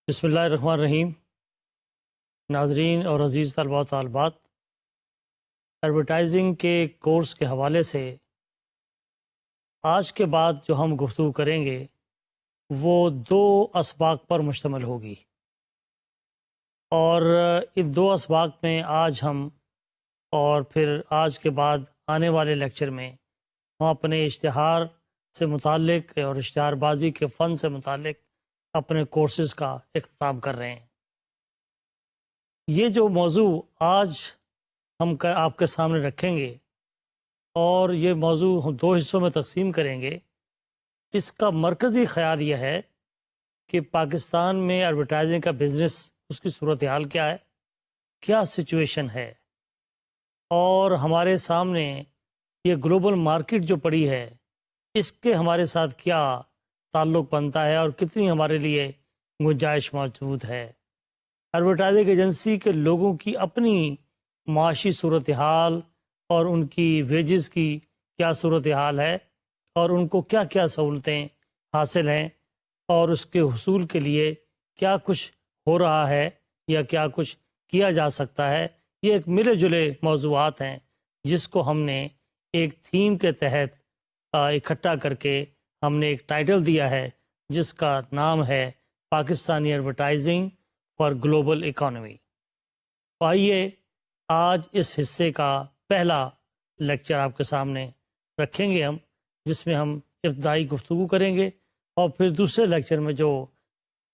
بسم اللہ الرحمن الرحیم. ناظرین اور عزیز طلباء و طالبات، ایڈورٹائزنگ کے کورس کے حوالے سے آج کے بعد جو ہم گفتگو کریں گے وہ دو اسباق پر مشتمل ہوگی، اور ان دو اسباق میں آج ہم اور پھر آج کے بعد آنے والے لیکچر میں ہم اپنے اشتہار سے متعلق اور اشتہار بازی کے فن سے متعلق اپنے کورسز کا اختتام کر رہے ہیں. یہ جو موضوع آج ہم آپ کے سامنے رکھیں گے، اور یہ موضوع ہم دو حصوں میں تقسیم کریں گے، اس کا مرکزی خیال یہ ہے کہ پاکستان میں ایڈورٹائزنگ کا بزنس، اس کی صورتحال کیا ہے، کیا سچویشن ہے، اور ہمارے سامنے یہ گلوبل مارکیٹ جو پڑی ہے اس کے ہمارے ساتھ کیا تعلق بنتا ہے اور کتنی ہمارے لیے گنجائش موجود ہے. ایڈورٹائزنگ ایجنسی کے لوگوں کی اپنی معاشی صورتحال اور ان کی ویجز کی کیا صورتحال ہے، اور ان کو کیا کیا سہولتیں حاصل ہیں، اور اس کے حصول کے لیے کیا کچھ ہو رہا ہے یا کیا کچھ کیا جا سکتا ہے. یہ ایک ملے جلے موضوعات ہیں جس کو ہم نے ایک تھیم کے تحت اکٹھا کر کے ہم نے ایک ٹائٹل دیا ہے جس کا نام ہے Pakistani advertising for global economy. آئیے آج اس حصے کا پہلا لیکچر آپ کے سامنے رکھیں گے ہم، جس میں ہم ابتدائی گفتگو کریں گے، اور پھر دوسرے لیکچر میں جو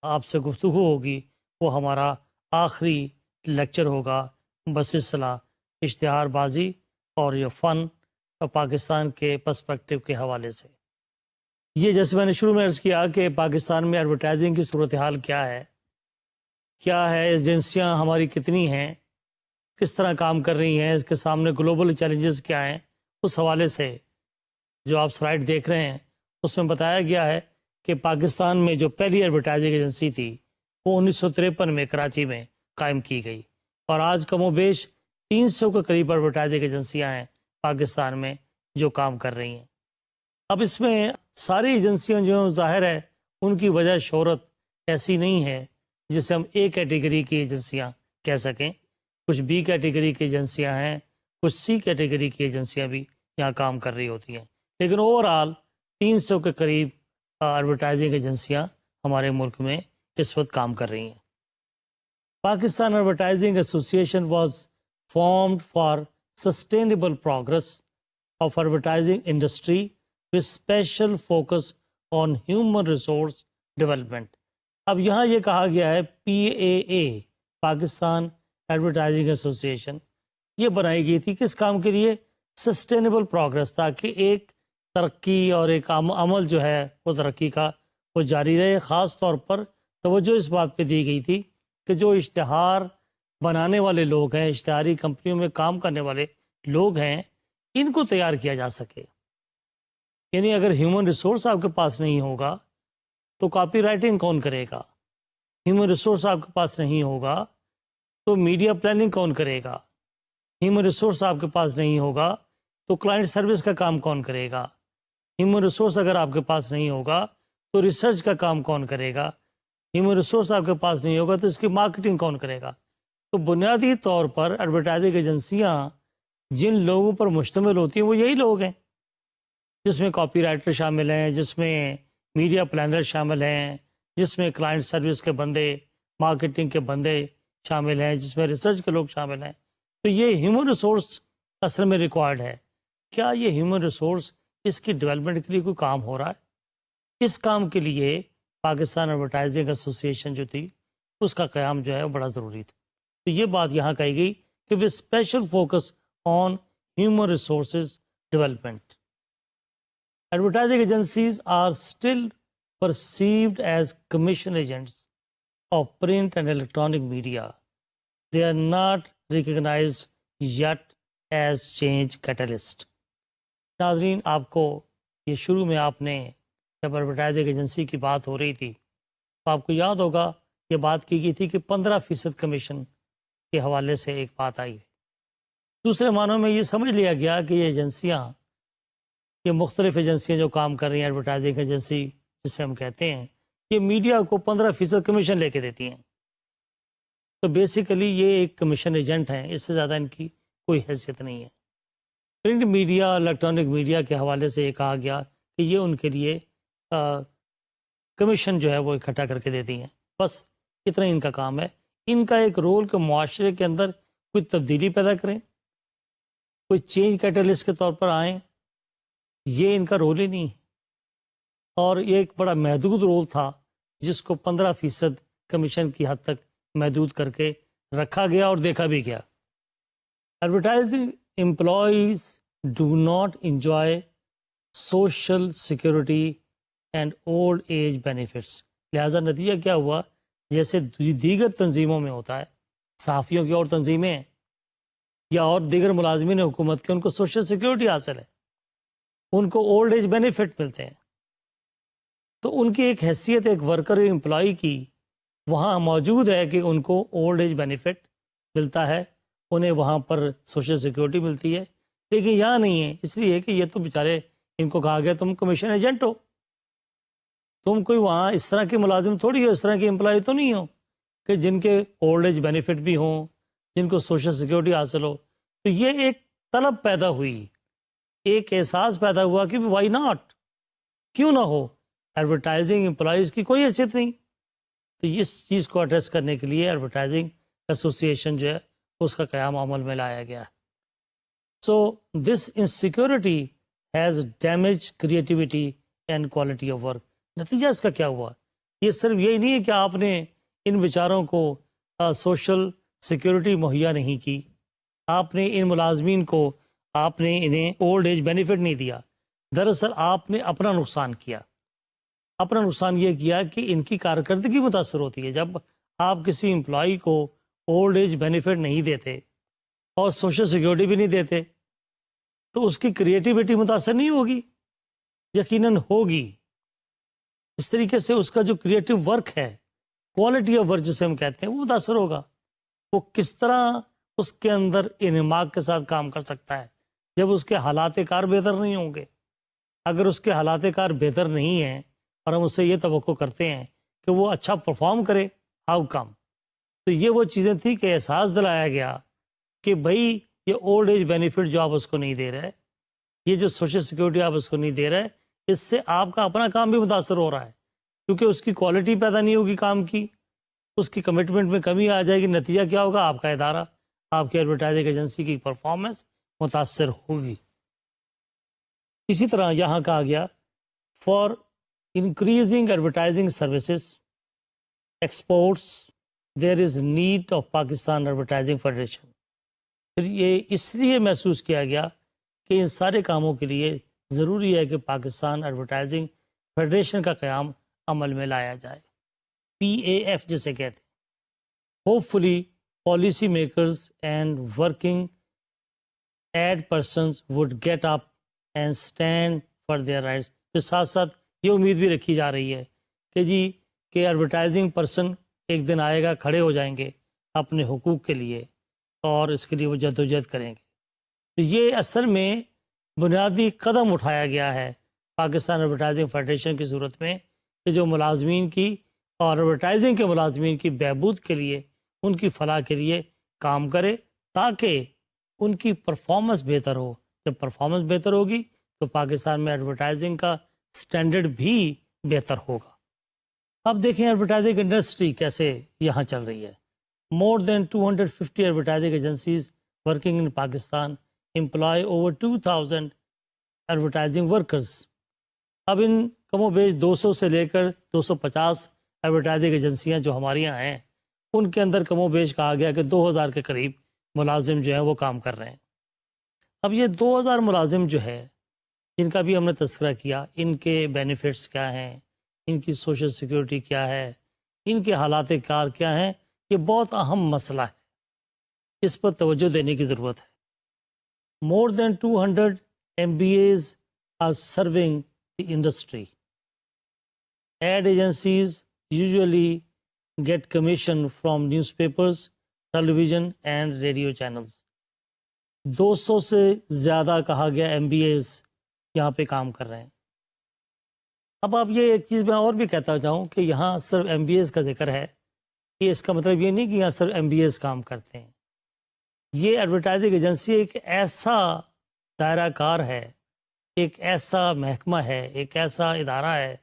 آپ سے گفتگو ہوگی وہ ہمارا آخری لیکچر ہوگا بسلسلہ اشتہار بازی اور یہ فن اور پاکستان کے پرسپیکٹو کے حوالے سے. یہ جیسے میں نے شروع میں عرض کیا کہ پاکستان میں ایڈورٹائزنگ کی صورتحال کیا ہے، ایجنسیاں ہماری کتنی ہیں، کس طرح کام کر رہی ہیں، اس کے سامنے گلوبل چیلنجز کیا ہیں. اس حوالے سے جو آپ سلائیڈ دیکھ رہے ہیں اس میں بتایا گیا ہے کہ پاکستان میں جو پہلی ایڈورٹائزنگ ایجنسی تھی وہ 1953 میں کراچی میں قائم کی گئی، اور آج کم و بیش 300 کے قریب ایڈورٹائزنگ ایجنسیاں ہیں پاکستان میں جو کام کر رہی ہیں. اب اس میں ساری ایجنسیاں جو ظاہر ہے ان کی وجہ شہرت ایسی نہیں ہے جسے ہم اے کیٹیگری کی ایجنسیاں کہہ سکیں. کچھ بی کیٹیگری کی ایجنسیاں ہیں، کچھ سی کیٹیگری کی ایجنسیاں بھی یہاں کام کر رہی ہوتی ہیں، لیکن اوور آل 300 کے قریب ایڈورٹائزنگ ایجنسیاں ہمارے ملک میں اس وقت کام کر رہی ہیں. پاکستان ایڈورٹائزنگ ایسوسی ایشن was formed for sustainable progress of advertising industry with special focus on human resource development. اب یہاں یہ کہا گیا ہے PAA پاکستان ایڈورٹائزنگ ایسوسی ایشن یہ بنائی گئی تھی کس کام کے لیے؟ سسٹینیبل پروگرس، تاکہ ایک ترقی اور ایک عمل جو ہے وہ ترقی کا وہ جاری رہے. خاص طور پر توجہ اس بات پہ دی گئی تھی کہ جو اشتہار بنانے والے لوگ ہیں، اشتہاری کمپنیوں میں کام کرنے والے لوگ ہیں، ان کو تیار کیا جا سکے. یعنی اگر ہیومن ریسورس آپ کے پاس نہیں ہوگا تو کاپی رائٹنگ کون کرے گا؟ ہیومن ریسورس آپ کے پاس نہیں ہوگا تو میڈیا پلاننگ کون کرے گا؟ ہیومن ریسورس آپ کے پاس نہیں ہوگا تو کلائنٹ سروس کا کام کون کرے گا؟ ہیومن ریسورس اگر آپ کے پاس نہیں ہوگا تو ریسرچ کا کام کون کرے گا؟ ہیومن ریسورس آپ کے پاس نہیں ہوگا تو اس کی مارکیٹنگ کون کرے گا؟ تو بنیادی طور پر ایڈورٹائزنگ ایجنسیاں جن لوگوں پر مشتمل ہوتی ہیں وہ یہی لوگ ہیں، جس میں کاپی رائٹر شامل ہیں، جس میں میڈیا پلانر شامل ہیں، جس میں کلائنٹ سروس کے بندے، مارکیٹنگ کے بندے شامل ہیں، جس میں ریسرچ کے لوگ شامل ہیں. تو یہ ہیومن ریسورس اصل میں ریکوائرڈ ہے. کیا یہ ہیومن ریسورس اس کی ڈیولپمنٹ کے لیے کوئی کام ہو رہا ہے؟ اس کام کے لیے پاکستان ایڈورٹائزنگ ایسوسی ایشن جو تھی اس کا قیام جو ہے وہ بڑا ضروری تھا. تو یہ بات یہاں کہی گئی کہ with special focus on human resources development. Advertising agencies are still perceived as commission agents of print and electronic media. They are not recognized yet as change catalyst. ناظرین، آپ کو یہ شروع میں آپ نے جب ایڈورٹائزنگ ایجنسی کی بات ہو رہی تھی تو آپ کو یاد ہوگا یہ بات کی گئی تھی کہ 15% کمیشن کے حوالے سے ایک بات آئی تھی. دوسرے معنوں میں یہ سمجھ لیا گیا کہ یہ ایجنسیاں، یہ مختلف ایجنسیاں جو کام کر رہی ہیں، ایڈورٹائزنگ ایجنسی جسے ہم کہتے ہیں، یہ میڈیا کو 15% کمیشن لے کے دیتی ہیں. تو بیسیکلی یہ ایک کمیشن ایجنٹ ہیں، اس سے زیادہ ان کی کوئی حیثیت نہیں ہے. پرنٹ میڈیا، الیکٹرانک میڈیا کے حوالے سے یہ کہا گیا کہ یہ ان کے لیے کمیشن جو ہے وہ اکٹھا کر کے دیتی ہیں. بس اتنا ان کا کام ہے. ان کا ایک رول کہ معاشرے کے اندر کوئی تبدیلی پیدا کریں، کوئی چینج کیٹلسٹ کے طور پر آئیں، یہ ان کا رول ہی نہیں ہے. اور یہ ایک بڑا محدود رول تھا جس کو 15% کمیشن کی حد تک محدود کر کے رکھا گیا اور دیکھا بھی گیا. Advertising employees do not enjoy social security and old age benefits. لہذا نتیجہ کیا ہوا، جیسے دیگر تنظیموں میں ہوتا ہے، صحافیوں کی اور تنظیمیں ہیں یا اور دیگر ملازمین حکومت کے، ان کو سوشل سیکیورٹی حاصل ہے، ان کو اولڈ ایج بینیفٹ ملتے ہیں. تو ان کی ایک حیثیت ایک ورکر امپلائی کی وہاں موجود ہے کہ ان کو اولڈ ایج بینیفٹ ملتا ہے، انہیں وہاں پر سوشل سیکیورٹی ملتی ہے. لیکن یہاں نہیں ہے، اس لیے کہ یہ تو بیچارے، ان کو کہا گیا تم کمیشن ایجنٹ ہو، تم کوئی وہاں اس طرح کے ملازم تھوڑی ہو، اس طرح کے امپلائی تو نہیں ہو کہ جن کے اولڈ ایج بینیفٹ بھی ہوں، جن کو سوشل سیکیورٹی حاصل ہو. تو یہ ایک طلب پیدا ہوئی، ایک احساس پیدا ہوا کہ وائی ناٹ، کیوں نہ ہو، ایڈورٹائزنگ امپلائیز کی کوئی حیثیت نہیں. تو اس چیز کو ایڈریس کرنے کے لیے ایڈورٹائزنگ ایسوسی ایشن جو ہے اس کا قیام عمل میں لایا گیا. So this insecurity has damage creativity and quality of work. نتیجہ اس کا کیا ہوا؟ یہ صرف یہی نہیں ہے کہ آپ نے ان بیچاروں کو سوشل سیکیورٹی مہیا نہیں کی، آپ نے ان ملازمین کو، آپ نے انہیں اولڈ ایج بینیفٹ نہیں دیا. دراصل آپ نے اپنا نقصان کیا. اپنا نقصان یہ کیا کہ ان کی کارکردگی متاثر ہوتی ہے. جب آپ کسی امپلائی کو اولڈ ایج بینیفٹ نہیں دیتے اور سوشل سیکیورٹی بھی نہیں دیتے تو اس کی کریٹیوٹی متاثر نہیں ہوگی؟ یقیناً ہوگی. اس طریقے سے اس کا جو کریٹیو ورک ہے، کوالٹی آف ورک جسے ہم کہتے ہیں، وہ متاثر ہوگا. وہ کس طرح اس کے اندر انہماک کے ساتھ کام کر سکتا ہے جب اس کے حالات کار بہتر نہیں ہوں گے. اگر اس کے حالات کار بہتر نہیں ہیں اور ہم اس سے یہ توقع کرتے ہیں کہ وہ اچھا پرفارم کرے، ہاؤ کم؟ تو یہ وہ چیزیں تھیں کہ احساس دلایا گیا کہ بھائی یہ اولڈ ایج بینیفٹ جو آپ اس کو نہیں دے رہے، یہ جو سوشل سیکیورٹی آپ اس کو نہیں دے رہے، اس سے آپ کا اپنا کام بھی متاثر ہو رہا ہے، کیونکہ اس کی کوالٹی پیدا نہیں ہوگی کام کی، اس کی کمٹمنٹ میں کمی آ جائے گی. نتیجہ کیا ہوگا؟ آپ کا ادارہ، آپ کی ایڈورٹائزنگ ایجنسی کی پرفارمنس متاثر ہوگی. اسی طرح یہاں کہا گیا for increasing advertising services exports there is need of Pakistan advertising federation. پھر یہ اس لیے محسوس کیا گیا کہ ان سارے کاموں کے لیے ضروری ہے کہ پاکستان ایڈورٹائزنگ فیڈریشن کا قیام عمل میں لایا جائے، PAF جسے کہتے ہیں. Hopefully policy makers and working ad persons would get up and stand for their rights. کے ساتھ ساتھ یہ امید بھی رکھی جا رہی ہے کہ کہ ایڈورٹائزنگ پرسن ایک دن آئے گا، کھڑے ہو جائیں گے اپنے حقوق کے لیے اور اس کے لیے وہ جدوجہد کریں گے. تو یہ اصل میں بنیادی قدم اٹھایا گیا ہے پاکستان ایڈورٹائزنگ فیڈریشن کی صورت میں کہ جو ملازمین کی اور ایڈورٹائزنگ کے ملازمین کی بہبود کے لیے، ان کی فلاح کے لیے کام کرے تاکہ ان کی پرفارمنس بہتر ہو. جب پرفارمنس بہتر ہوگی تو پاکستان میں ایڈورٹائزنگ کا سٹینڈرڈ بھی بہتر ہوگا. اب دیکھیں ایڈورٹائزنگ انڈسٹری کیسے یہاں چل رہی ہے. More than 250 advertising agencies working in Pakistan employ over 2000 advertising workers. اب ان کم و بیش 200 سے لے کر 250 ایڈورٹائزنگ ایجنسیاں جو ہمارے یہاں ہیں، ان کے اندر کم و بیش کہا گیا کہ 2000 کے قریب ملازم جو ہیں وہ کام کر رہے ہیں. اب یہ 2000 ملازم جو ہے جن کا بھی ہم نے تذکرہ کیا، ان کے بینیفٹس کیا ہیں، ان کی سوشل سیکیورٹی کیا ہے، ان کے حالات کار کیا ہیں، یہ بہت اہم مسئلہ ہے، اس پر توجہ دینے کی ضرورت ہے۔ More than 200 MBAs are serving the industry. Ad agencies usually get commission from newspapers, television and radio channels. 200 سے زیادہ کہا گیا MBAs یہاں پہ کام کر رہے ہیں۔ اب آپ یہ ایک چیز میں اور بھی کہتا جاؤں کہ یہاں صرف MBAs کا ذکر ہے، کہ اس کا مطلب یہ نہیں کہ یہاں صرف MBAs کام کرتے ہیں۔ یہ ایڈورٹائزنگ ایجنسی ایک ایسا دائرہ کار ہے، ایک ایسا محکمہ ہے، ایک ایسا ادارہ ہے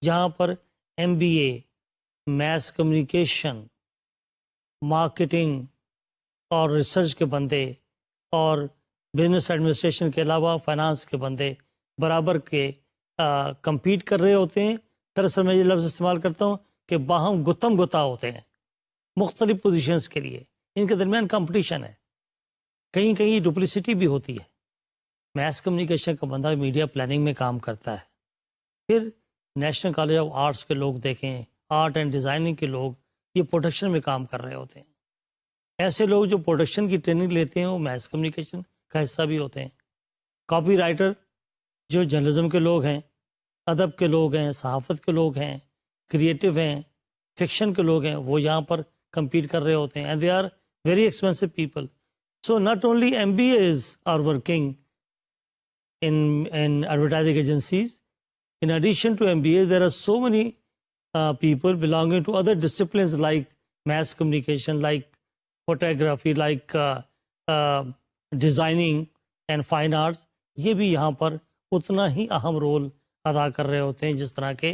جہاں پر MBA، میس کمیونیکیشن، مارکیٹنگ اور ریسرچ کے بندے اور بزنس ایڈمنسٹریشن کے علاوہ فائنانس کے بندے برابر کے کمپیٹ کر رہے ہوتے ہیں۔ دراصل میں یہ لفظ استعمال کرتا ہوں کہ باہم گتم گتا ہوتے ہیں مختلف پوزیشنز کے لیے، ان کے درمیان کمپٹیشن ہے، کہیں کہیں ڈپلیسٹی بھی ہوتی ہے۔ میس کمیونیکیشن کا بندہ میڈیا پلاننگ میں کام کرتا ہے، پھر نیشنل کالج آف آرٹس کے لوگ دیکھیں، آرٹ اینڈ ڈیزائننگ کے لوگ یہ پروڈکشن میں کام کر رہے ہوتے ہیں۔ ایسے لوگ جو پروڈکشن کی ٹریننگ لیتے ہیں وہ میس کمیونیکیشن کا حصہ بھی ہوتے ہیں۔ کاپی رائٹر جو جرنلزم کے لوگ ہیں، ادب کے لوگ ہیں، صحافت کے لوگ ہیں، کریٹو ہیں، فکشن کے لوگ ہیں، وہ یہاں پر کمپیٹ کر رہے ہوتے ہیں، and they are very expensive people. So not only MBAs are working in advertising agencies, in addition to MBAs, there are so many people belonging to other disciplines like mass communication, like photography, like designing and fine arts. یہ بھی یہاں پر اتنا ہی اہم role ادا کر رہے ہوتے ہیں جس طرح کے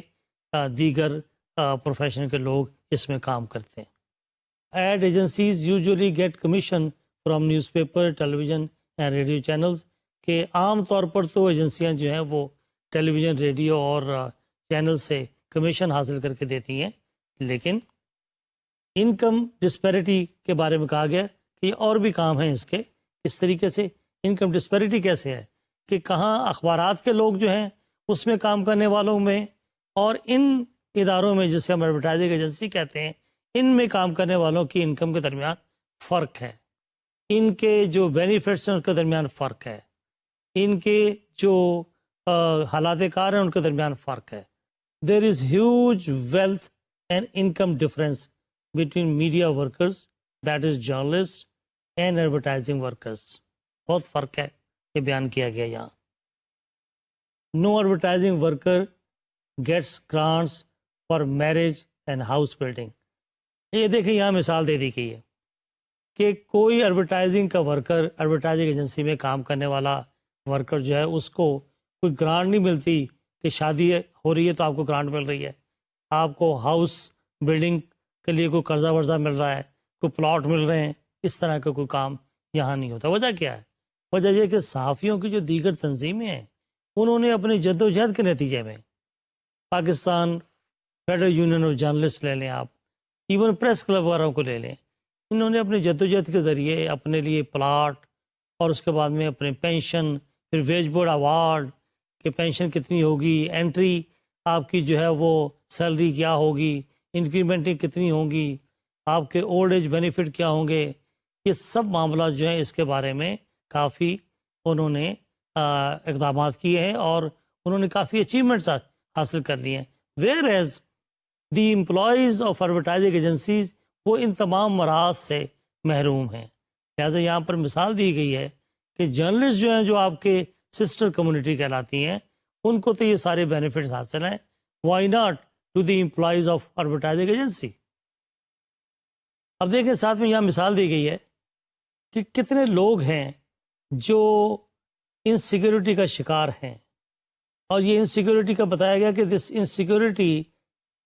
دیگر پروفیشن کے لوگ اس میں کام کرتے ہیں۔ Ad agencies usually get commission from newspaper, television and radio channels, کہ عام طور پر تو ایجنسیاں جو ہیں وہ ٹیلی ویژن، ریڈیو اور چینل سے کمیشن حاصل کر کے دیتی ہیں، لیکن انکم ڈسپیرٹی کے بارے میں کہا گیا کہ یہ اور بھی کام ہیں اس کے۔ اس طریقے سے انکم ڈسپیرٹی کیسے ہے کہ کہاں اخبارات کے لوگ جو ہیں اس میں کام کرنے والوں میں اور ان اداروں میں جسے ہم ایڈورٹائزنگ ایجنسی کہتے ہیں، ان میں کام کرنے والوں کی انکم کے درمیان فرق ہے، ان کے جو بینیفٹس ہیں ان کے درمیان فرق ہے، ان کے جو حالات کار ہیں ان کے درمیان فرق ہے۔ There is huge wealth and income difference between media workers, that is journalist, and advertising workers. بہت فرق ہے، یہ بیان کیا گیا یہاں۔ No advertising worker gets grants for marriage and house building. یہ دیکھیں یہاں مثال دے دی گئی ہے کہ کوئی ایڈورٹائزنگ کا ورکر، ایڈورٹائزنگ ایجنسی میں کام کرنے والا ورکر جو ہے اس کو کوئی گرانٹ نہیں ملتی کہ شادی ہو رہی ہے تو آپ کو گرانٹ مل رہی ہے، آپ کو ہاؤس بلڈنگ کے لیے کوئی قرضہ ورضہ مل رہا ہے، کوئی پلاٹ مل رہے ہیں، اس طرح کا کوئی کام یہاں نہیں ہوتا۔ وجہ کیا ہے؟ وجہ یہ کہ صحافیوں کی جو دیگر تنظیمیں ہیں انہوں نے اپنی جد و جہد کے نتیجے میں، Pakistan federal union of journalist لے لیں آپ، ایون پریس کلب والوں کو لے لیں، انہوں نے اپنی جدوجہد کے ذریعے اپنے لیے پلاٹ اور اس کے بعد میں اپنے پینشن، پھر ویج بورڈ ایوارڈ کہ پینشن کتنی ہوگی، انٹری آپ کی جو ہے وہ سیلری کیا ہوگی، انکریمنٹیں کتنی ہوں گی، آپ کے اولڈ ایج بینیفٹ کیا ہوں گے، یہ سب معاملات جو ہیں اس کے بارے میں کافی انہوں نے اقدامات کیے ہیں اور انہوں نے کافی اچیومنٹس حاصل کر لیے ہیں۔ Where as the employees of advertising agencies, وہ ان تمام مراحل سے محروم ہیں۔ لہٰذا یہاں پر مثال دی گئی ہے کہ جرنلسٹ جو ہیں، جو آپ کے سسٹر کمیونٹی کہلاتی ہیں، ان کو تو یہ سارے بینیفٹس حاصل ہیں، why not to the employees of advertising agency. اب دیکھیں ساتھ میں یہاں مثال دی گئی ہے کہ کتنے لوگ ہیں جو انسیکیورٹی کا شکار ہیں، اور یہ انسیکیورٹی کا بتایا گیا کہ this insecurity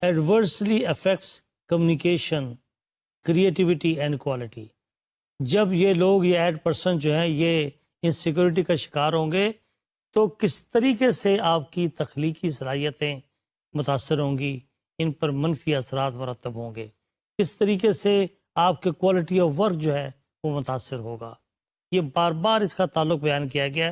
adversely affects communication, creativity and quality. جب یہ لوگ، یہ ایڈ پرسن جو ہیں، یہ انسیکیورٹی کا شکار ہوں گے تو کس طریقے سے آپ کی تخلیقی صلاحیتیں متاثر ہوں گی، ان پر منفی اثرات مرتب ہوں گے، کس طریقے سے آپ کے کوالٹی آف ورک جو ہے وہ متاثر ہوگا۔ یہ بار بار اس کا تعلق بیان کیا گیا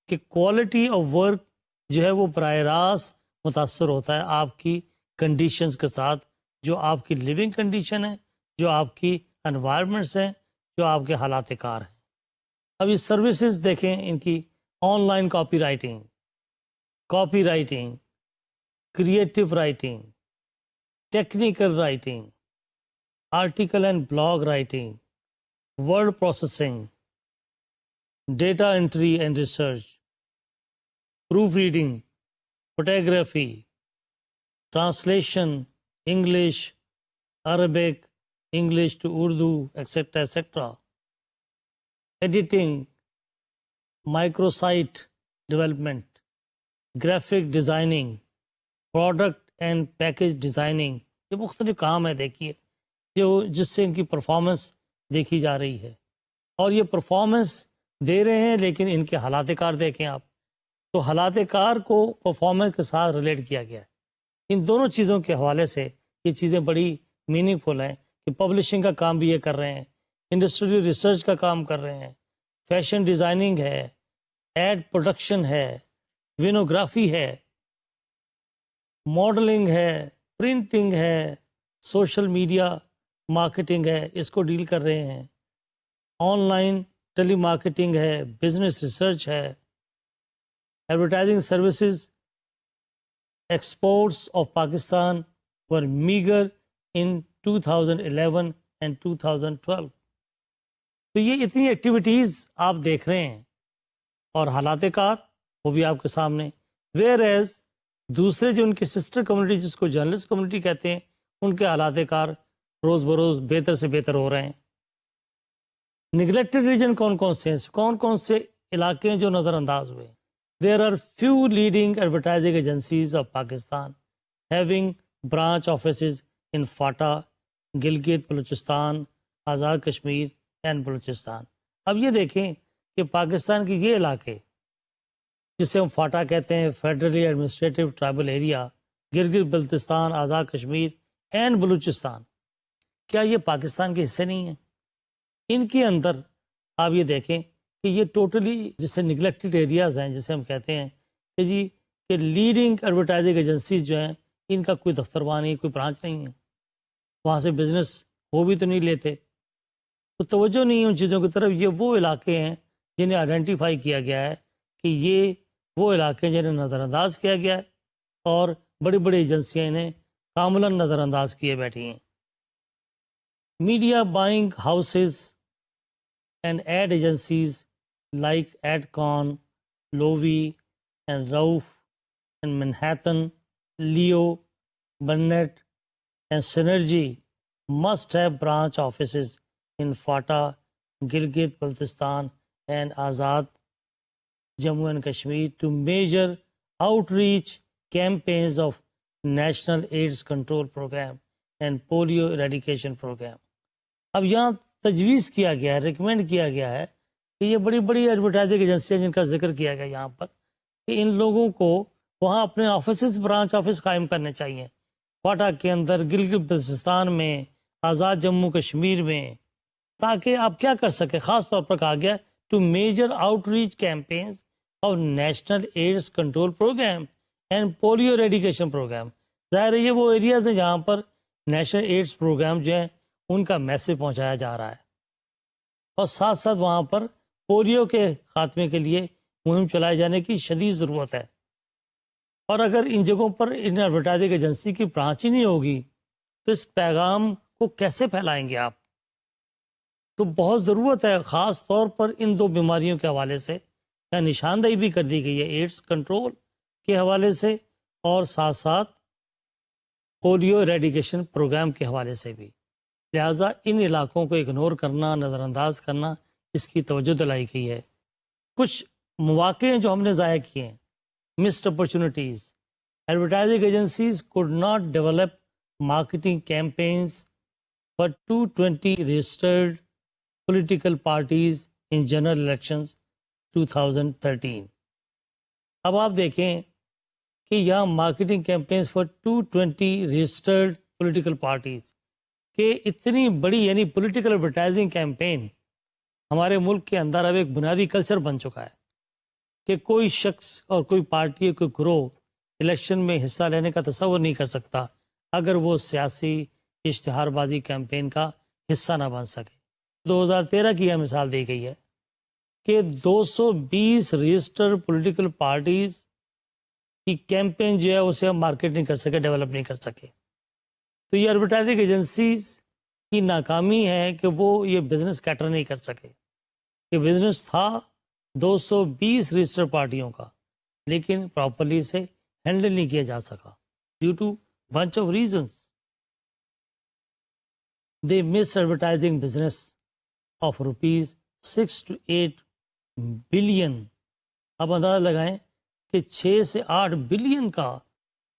کہ کوالٹی آف ورک جو ہے وہ براہ راست متاثر ہوتا ہے آپ کی کنڈیشنز کے ساتھ، جو آپ کی لیونگ کنڈیشن ہے، جو آپ کی انوائرمنٹس ہیں، جو آپ کے حالات کار ہیں۔ اب یہ سروسز دیکھیں ان کی، online copywriting, creative writing, technical writing, article and blog writing, word processing, data entry and research, proofreading, photography, translation, English, Arabic, English to Urdu, etcetera etcetera, editing, micro site development, graphic designing, product and package designing, یہ مختلف کام ہے دیکھیے جس سے ان کی performance دیکھی جا رہی ہے، اور یہ پرفارمنس دے رہے ہیں لیکن ان کے حالات کار دیکھیں آپ، تو حالات کار کو پرفارمنس کے ساتھ ریلیٹ کیا گیا ہے۔ ان دونوں چیزوں کے حوالے سے یہ چیزیں بڑی میننگ فل ہیں کہ پبلشنگ کا کام بھی یہ کر رہے ہیں، انڈسٹریل ریسرچ کا کام کر رہے ہیں، فیشن ڈیزائننگ ہے، ایڈ پروڈکشن ہے، وینوگرافی ہے، ماڈلنگ ہے، پرنٹنگ ہے، سوشل میڈیا مارکیٹنگ ہے، اس کو ڈیل کر رہے ہیں، آن لائن ٹیلی مارکیٹنگ ہے، بزنس ریسرچ ہے، advertising services, exports of Pakistan were meagre in 2011 and 2012۔ تو یہ اتنی ایکٹیویٹیز آپ دیکھ رہے ہیں، اور حالات کار وہ بھی آپ کے سامنے، ویئر ایز دوسرے جو ان کی سسٹر کمیونٹی جس کو جرنلسٹ کمیونٹی کہتے ہیں، ان کے حالات کار روز بروز بہتر سے بہتر ہو رہے ہیں۔ نگلیکٹڈ ریجن کون کون سے علاقے ہیں جو نظر انداز ہوئے؟ There are few leading advertising agencies of Pakistan having branch offices in FATA, Gilgit Balochistan, Azad Kashmir and Balochistan. اب یہ دیکھیں کہ پاکستان کے یہ علاقے جسے ہم فاٹا کہتے ہیں، federally administrative tribal area, Gilgit Baltistan, Azad Kashmir and Balochistan, کیا یہ پاکستان کے حصے نہیں ہیں؟ ان کے اندر آپ یہ دیکھیں کہ یہ ٹوٹلی جسے نگلیکٹڈ ایریاز ہیں، جسے ہم کہتے ہیں کہ جی کہ لیڈنگ ایڈورٹائزنگ ایجنسیز جو ہیں، ان کا کوئی دفتر وہاں نہیں، کوئی برانچ نہیں ہے، وہاں سے بزنس وہ بھی تو نہیں لیتے، تو توجہ نہیں ہے ان چیزوں کی طرف۔ یہ وہ علاقے ہیں جنہیں آئیڈینٹیفائی کیا گیا ہے کہ یہ وہ علاقے ہیں جنہیں نظر انداز کیا گیا ہے، اور بڑی بڑی ایجنسیاں انہیں کاملاً نظر انداز کیے بیٹھی ہیں۔ Media buying houses and ad agencies like Adcom, Lowe and Rauf and Manhattan, Leo, Burnett and Synergy must have branch offices in Fata, Gilgit, Baltistan and Azad, Jammu and Kashmir to measure outreach campaigns of National AIDS Control Program and Polio Eradication Program۔ اب یہاں تجویز کیا گیا ہے، recommend کیا گیا ہے کہ یہ بڑی بڑی ایڈورٹائزنگ ایجنسیاں جن کا ذکر کیا گیا یہاں پر، کہ ان لوگوں کو وہاں اپنے آفیسز، برانچ آفس قائم کرنے چاہیے، فاٹا کے اندر، گلگت بلتستان میں، آزاد جموں کشمیر میں، تاکہ آپ کیا کر سکیں۔ خاص طور پر کہا گیا to major outreach campaigns of national AIDS control programme and polio eradication programme. ظاہر ہے یہ وہ ایریاز ہیں جہاں پر نیشنل ایڈز پروگرام جو ہیں ان کا میسیج پہنچایا جا رہا ہے، اور ساتھ ساتھ وہاں پر پولیو کے خاتمے کے لیے مہم چلائے جانے کی شدید ضرورت ہے۔ اور اگر ان جگہوں پر ان ایڈورٹائزنگ ایجنسی کی برانچ ہی نہیں ہوگی تو اس پیغام کو کیسے پھیلائیں گے آپ؟ تو بہت ضرورت ہے، خاص طور پر ان دو بیماریوں کے حوالے سے یا نشاندہی بھی کر دی گئی ہے، ایڈز کنٹرول کے حوالے سے اور ساتھ ساتھ پولیو ایریڈیکیشن پروگرام کے حوالے سے بھی۔ لہٰذا ان علاقوں کو اگنور کرنا، نظر انداز کرنا، اس کی توجہ دلائی گئی ہے۔ کچھ مواقع ہیں جو ہم نے ضائع کیے ہیں، missed opportunities. Advertising agencies could not develop marketing campaigns for 220 registered political parties in general elections 2013۔ اب آپ دیکھیں کہ یہاں marketing campaigns for 220 registered political parties, کہ اتنی بڑی یعنی پولیٹیکل ایڈورٹائزنگ کیمپین ہمارے ملک کے اندر اب ایک بنیادی کلچر بن چکا ہے کہ کوئی شخص اور کوئی پارٹی کوئی گروہ الیکشن میں حصہ لینے کا تصور نہیں کر سکتا اگر وہ سیاسی اشتہار بازی کیمپین کا حصہ نہ بن سکے۔ 2013 کی یہ مثال دی گئی ہے کہ 220 رجسٹر پولیٹیکل پارٹیز کی کیمپین جو ہے اسے ہم مارکیٹ نہیں کر سکے، ڈیولپ نہیں کر سکے۔ تو یہ ایڈورٹائزنگ ایجنسیز کی ناکامی ہے کہ وہ یہ بزنس کیٹر نہیں کر سکے۔ یہ بزنس تھا 220 رجسٹر پارٹیوں کا، لیکن پراپرلی اسے ہینڈل نہیں کیا جا سکا due to bunch of reasons. They miss advertising business of rupees 6 to 8 billion. اب اندازہ لگائیں کہ 6 سے 8 بلین کا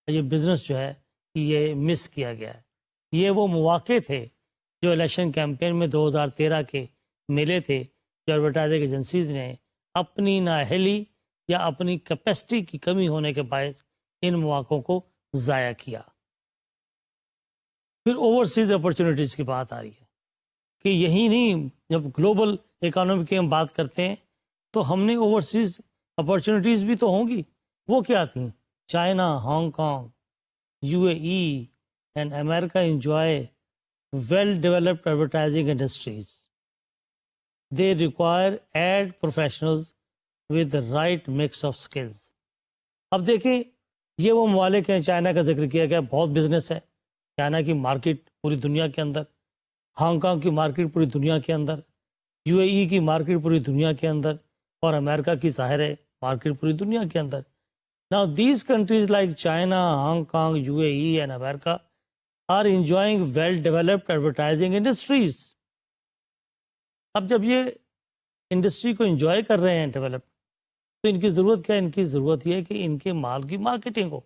یہ بزنس جو ہے یہ مس کیا گیا ہے۔ یہ وہ مواقع تھے جو الیکشن کیمپین میں 2013 کے ملے تھے، جو ایڈورٹائزنگ ایجنسیز نے اپنی نااہلی یا اپنی کیپیسٹی کی کمی ہونے کے باعث ان مواقعوں کو ضائع کیا۔ پھر اوورسیز اپرچونیٹیز کی بات آ رہی ہے کہ یہی نہیں، جب گلوبل اکانومی کی ہم بات کرتے ہیں تو ہم نے اوورسیز اپرچونیٹیز بھی تو ہوں گی۔ وہ کیا تھیں؟ China, Hong Kong, U A E and America enjoy well developed advertising industries. They require ad professionals with right mix of skills. اب دیکھیں، یہ وہ ممالک ہیں، چائنا کا ذکر کیا گیا، بہت بزنس ہے چائنا کی مارکیٹ پوری دنیا کے اندر، ہانگ کانگ کی مارکیٹ پوری دنیا کے اندر، یو اے ای کی مارکیٹ پوری دنیا کے اندر، اور امریکہ کی ظاہر ہے مارکیٹ پوری دنیا کے اندر۔ Now these countries like China, Hong Kong, UAE and America are enjoying well-developed advertising industries. اب جب یہ انڈسٹری کو انجوائے کر رہے ہیں ڈیولپ، تو ان کی ضرورت کیا ہے؟ ان کی ضرورت یہ ہے کہ ان کے مال کی مارکیٹنگ ہو۔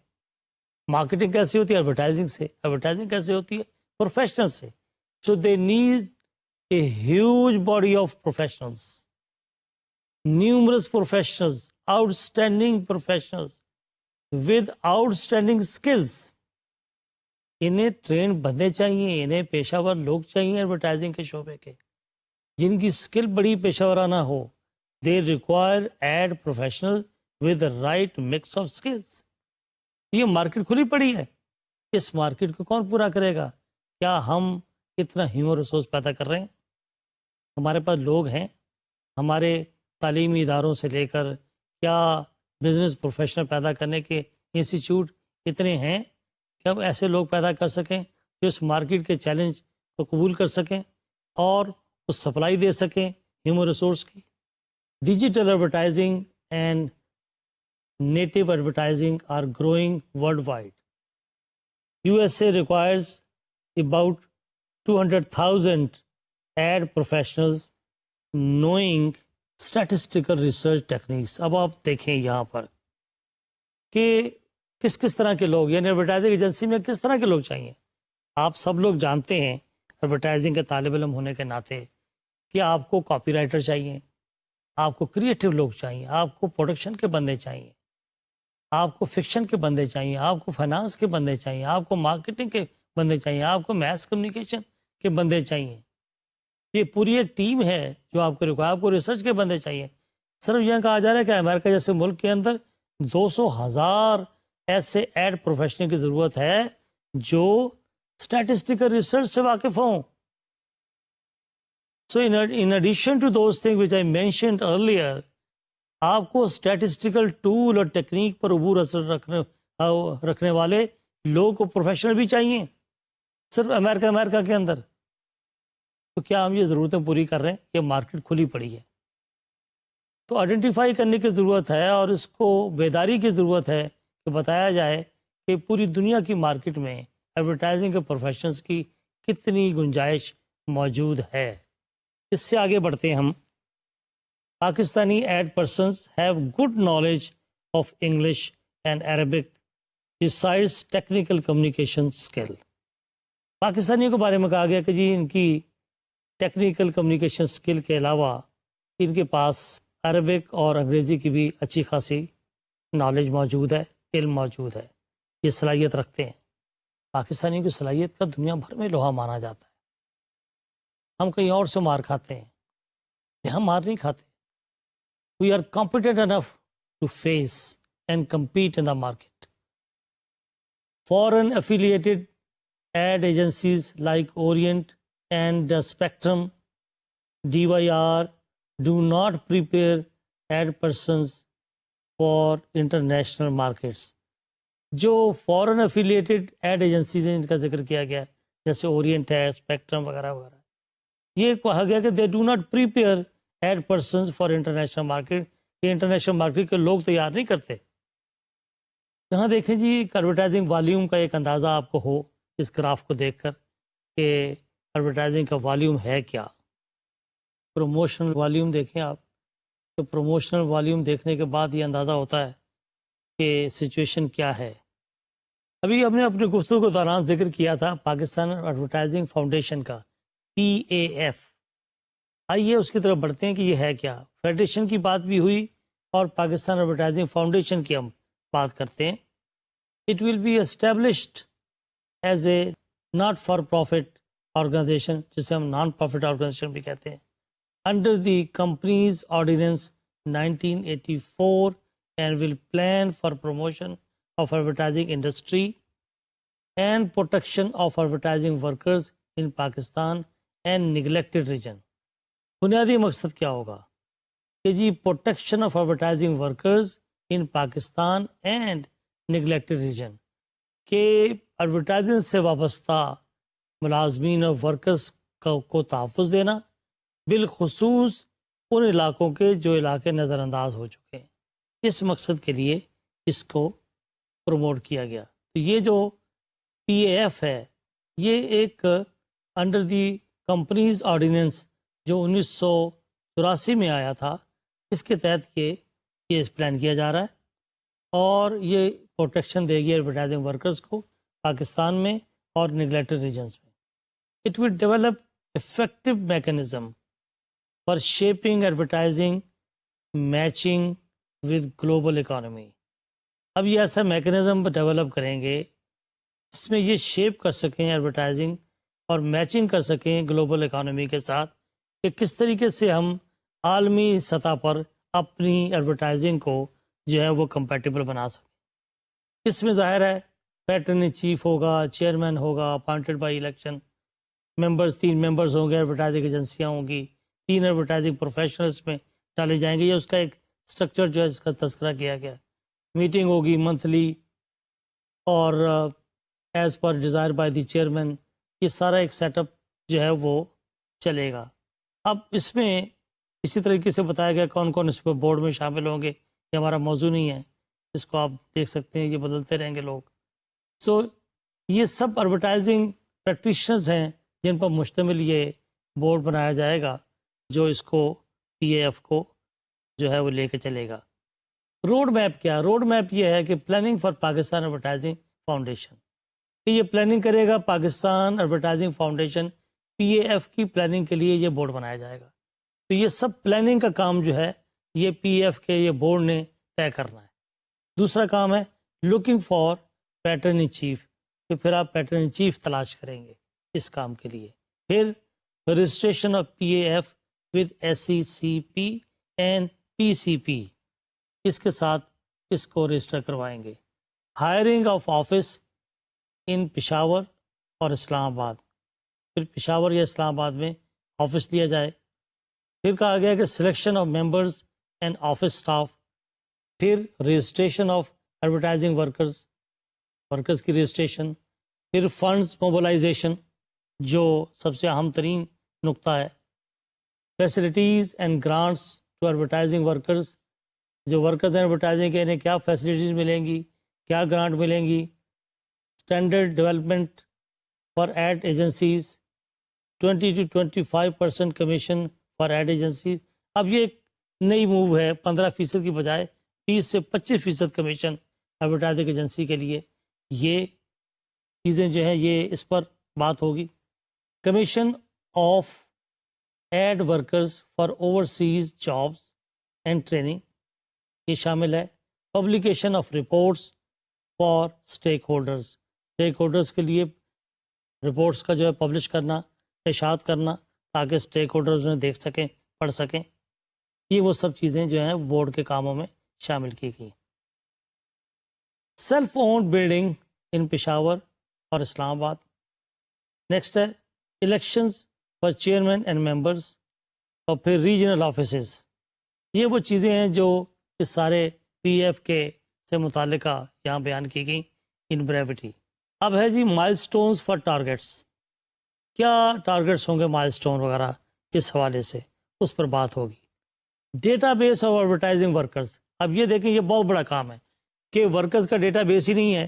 مارکیٹنگ کیسے ہوتی ہے؟ ایڈورٹائزنگ سے۔ ایڈورٹائزنگ کیسے ہوتی ہے؟ پروفیشنل سے۔ So they need a huge body of professionals, numerous professionals, outstanding professionals with outstanding skills. انہیں ٹرین بندے چاہیے، انہیں پیشہ ور لوگ چاہیے ایڈورٹائزنگ کے شعبے کے، جن کی اسکل بڑی پیشہ ورانہ ہو۔ They require ad professional with right mix of skills. یہ مارکیٹ کھلی پڑی ہے، اس مارکیٹ کو کون پورا کرے گا؟ کیا ہم اتنا ہیومن ریسورس پیدا کر رہے ہیں؟ ہمارے پاس لوگ ہیں، ہمارے تعلیمی اداروں سے لے کر کیا بزنس پروفیشنل پیدا کرنے کے انسٹیٹیوٹ اتنے ہیں کہ ہم ایسے لوگ پیدا کر سکیں جو اس مارکیٹ کے چیلنج کو قبول کر سکیں اور اس سپلائی دے سکیں ہیومن ریسورس کی۔ Digital advertising and native advertising are growing worldwide. USA requires about 200,000 ad professionals knowing statistical research techniques. اب آپ دیکھیں یہاں پر کہ کس کس طرح کے لوگ، یعنی ایڈورٹائزنگ ایجنسی میں کس طرح کے لوگ چاہیے۔ آپ سب لوگ جانتے ہیں ایڈورٹائزنگ کے طالب علم ہونے کے ناطے کہ آپ کو کاپی رائٹر چاہیے، آپ کو کریٹو لوگ چاہیے، آپ کو پروڈکشن کے بندے چاہیے، آپ کو فکشن کے بندے چاہیے، آپ کو فائنانس کے بندے چاہیے، آپ کو مارکیٹنگ کے بندے چاہیے، آپ کو میس کمیونیکیشن کے بندے چاہیے۔ یہ پوری ایک ٹیم ہے جو آپ کو ریکوائر، آپ کو ریسرچ کے بندے چاہیے۔ صرف یہ کہا جا رہا ہے کہ امریکہ جیسے ملک کے اندر 200,000 ایسے ایڈ پروفیشنل کی ضرورت ہے جو اسٹیٹسٹیکل ریسرچ سے واقف ہوں۔ سو in addition to those things which I mentioned earlier، آپ کو اسٹیٹسٹیکل ٹول اور ٹیکنیک پر عبور اثر رکھنے والے لوگ کو پروفیشنل بھی چاہیے، صرف امریکہ کے اندر۔ تو کیا ہم یہ ضرورتیں پوری کر رہے ہیں؟ یہ مارکیٹ کھلی پڑی ہے، تو آئیڈینٹیفائی کرنے کی ضرورت ہے اور اس کو بیداری کی ضرورت ہے کہ بتایا جائے کہ پوری دنیا کی مارکیٹ میں ایڈورٹائزنگ کے پروفیشنلز کی کتنی گنجائش موجود ہے۔ اس سے آگے بڑھتے ہیں ہم۔ Pakistani ad persons have good knowledge of English and Arabic besides technical communication skill. پاکستانیوں کے بارے میں کہا گیا کہ جی ان کی ٹیکنیکل کمیونیکیشن اسکل کے علاوہ ان کے پاس عربک اور انگریزی کی بھی اچھی خاصی نالج موجود ہے، علم موجود ہے، یہ صلاحیت رکھتے ہیں۔ پاکستانیوں کی صلاحیت کا دنیا بھر میں لوہا مانا جاتا ہے۔ ہم کہیں اور سے مار کھاتے ہیں، ہم مار نہیں کھاتے۔ We are competent enough to face and compete in the market. Foreign affiliated ad agencies like Orient and Spectrum, DYR, do not prepare ad persons for international markets. جو فورن افیلیٹڈ ایڈ ایجنسیز ہیں، ان کا ذکر کیا گیا جیسے Orient ہے، spectrum وغیرہ وغیرہ، یہ کہا گیا کہ they do not prepare ad persons for international market, یہ انٹرنیشنل مارکیٹ کے لوگ تیار نہیں کرتے. یہاں دیکھیں جی ایڈورٹائزنگ والیوم کا ایک اندازہ آپ کو ہو اس گراف کو دیکھ کر کہ ایڈورٹائزنگ کا والیوم ہے کیا. پروموشنل والیوم دیکھیں آپ، تو پروموشنل والیوم دیکھنے کے بعد یہ اندازہ ہوتا ہے کہ سچویشن کیا ہے. ابھی ہم نے اپنے گفتگو کے دوران ذکر کیا تھا پاکستان ایڈورٹائزنگ فاؤنڈیشن کا، PAF. آئیے اس کی طرف بڑھتے ہیں کہ یہ ہے کیا. فیڈریشن کی بات بھی ہوئی اور پاکستان ایڈورٹائزنگ فاؤنڈیشن کی ہم بات کرتے ہیں. It will be established as a not for profit organisation, جسے ہم نان پروفٹ آرگنائزیشن بھی کہتے ہیں، under the companies ordinance 1984 and will plan for promotion of advertising industry and protection of advertising workers in Pakistan and neglected region. بنیادی مقصد کیا ہوگا کہ جی protection of advertising workers in Pakistan and neglected region, کہ ایڈورٹائزنگ سے وابستہ ملازمین اور ورکرز کو تحفظ دینا، بالخصوص ان علاقوں کے جو علاقے نظر انداز ہو چکے ہیں. اس مقصد کے لیے اس کو پروموٹ کیا گیا. تو یہ جو PAF ہے یہ ایک انڈر دی کمپنیز آرڈیننس جو 1984 میں آیا تھا، اس کے تحت یہ پلان کیا جا رہا ہے اور یہ پروٹیکشن دے گی ایڈورٹائزنگ ورکرز کو پاکستان میں اور نیگلیکٹڈ ریجنز میں. It will develop effective mechanism for shipping advertising matching with global economy. اب یہ ایسا میکینزم ڈیولپ کریں گے جس میں یہ شیپ کر سکیں ایڈورٹائزنگ اور میچنگ کر سکیں گلوبل اکانومی کے ساتھ، کہ کس طریقے سے ہم عالمی سطح پر اپنی ایڈورٹائزنگ کو جو ہے وہ کمپیٹیبل بنا سکیں. اس میں ظاہر ہے پیٹرن ان چیف ہوگا، چیئرمین ہوگا اپائنٹڈ بائی الیکشن، ممبرز 3 ممبرز ہوں گے، ایڈورٹائزنگ ایجنسیاں ہوں گی، 3 ایڈورٹائزنگ پروفیشنلز میں ڈالے جائیں گے. یہ اس کا ایک اسٹرکچر جو ہے اس کا تذکرہ کیا گیا. میٹنگ ہوگی منتھلی اور as per Dzire by the chairman, یہ سارا ایک سیٹ اپ جو ہے وہ چلے گا. اب اس میں اسی طریقے سے بتایا گیا کون کون اس پہ بورڈ میں شامل ہوں گے. یہ ہمارا موضوع نہیں ہے، اس کو آپ دیکھ سکتے ہیں، یہ بدلتے رہیں گے لوگ. سو یہ سب ایڈورٹائزنگ پریکٹیشنرز ہیں جن پر مشتمل یہ بورڈ بنایا جائے گا جو اس کو PAF کو جو ہے وہ لے کے چلے گا. روڈ میپ کیا؟ روڈ میپ یہ ہے کہ planning for Pakistan advertising foundation, کہ یہ پلاننگ کرے گا پاکستان ایڈورٹائزنگ فاؤنڈیشن. PAF کی پلاننگ کے لیے یہ بورڈ بنایا جائے گا. تو یہ سب پلاننگ کا کام جو ہے یہ PAF کے یہ بورڈ نے طے کرنا ہے. دوسرا کام ہے looking for pattern in chief, کہ پھر آپ پیٹرن ان چیف تلاش کریں گے اس کام کے لیے. پھر registration of PAF with SECP and PCP، اس کے ساتھ اس کو رجسٹر کروائیں گے. Hiring of office in Peshawar اور اسلام آباد، پھر پشاور یا اسلام آباد میں آفس لیا جائے. پھر کہا گیا کہ selection of members and office staff, پھر رجسٹریشن آف ایڈورٹائزنگ ورکرز کی رجسٹریشن، پھر فنڈز موبلائزیشن جو سب سے اہم ترین نقطہ ہے. Facilities and grants to advertising workers, جو ورکرز ہیں ایڈورٹائزنگ کے انہیں کیا فیسلٹیز ملیں گی، کیا گرانٹ ملیں گی. Standard development for ad agencies, 20 to 25% commission for ad agencies. اب یہ ایک نئی موو ہے، 15% کی بجائے 30 سے 25% کمیشن ایڈورٹائزنگ ایجنسی کے لیے. یہ چیزیں جو ہیں یہ اس پر بات ہوگی. Commission of ad workers for overseas jobs and training, یہ شامل ہے. Publication of reports for stakeholders کے لیے رپورٹس کا جو ہے پبلش کرنا، اشاعت کرنا، تاکہ اسٹیک ہولڈرز انہیں دیکھ سکیں، پڑھ سکیں. یہ وہ سب چیزیں جو ہیں بورڈ کے کاموں میں شامل کی گئی. سیلف اونڈ بلڈنگ ان پشاور اور اسلام آباد. نیکسٹ ہے elections for chairman and members اور پھر ریجنل آفیسز. یہ وہ چیزیں ہیں جو اس سارے پی ایف کے سے متعلقہ یہاں بیان کی گئیں ان بریوٹی. اب ہے جی مائل سٹونز فار ٹارگیٹس. کیا ٹارگیٹس ہوں گے مائل سٹون وغیرہ اس حوالے سے اس پر بات ہوگی. Data base of advertising workers. اب یہ دیکھیں یہ بہت بڑا کام ہے کہ ورکرز کا ڈیٹا بیس ہی نہیں ہے.